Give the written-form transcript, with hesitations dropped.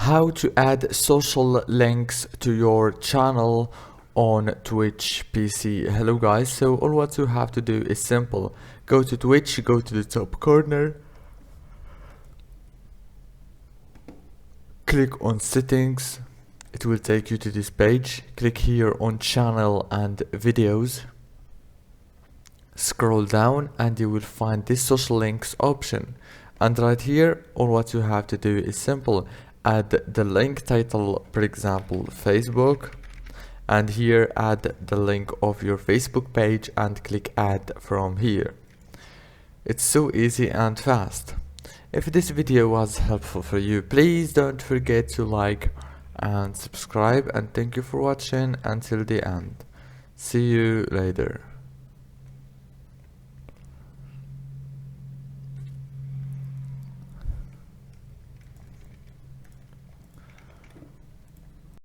How to add social links to your channel on Twitch PC. Hello guys, so all what you have to do is simple. Go to Twitch, go to the top corner, click on settings, it will take you to this page. Click here on channel and videos, scroll down and you will find this social links option, and right here all what you have to do is simple. Add the link title, for example Facebook, and here add the link of your Facebook page and click add from here. It's so easy and fast. If this video was helpful for you, please don't forget to like and subscribe, and thank you for watching until the end. See you later.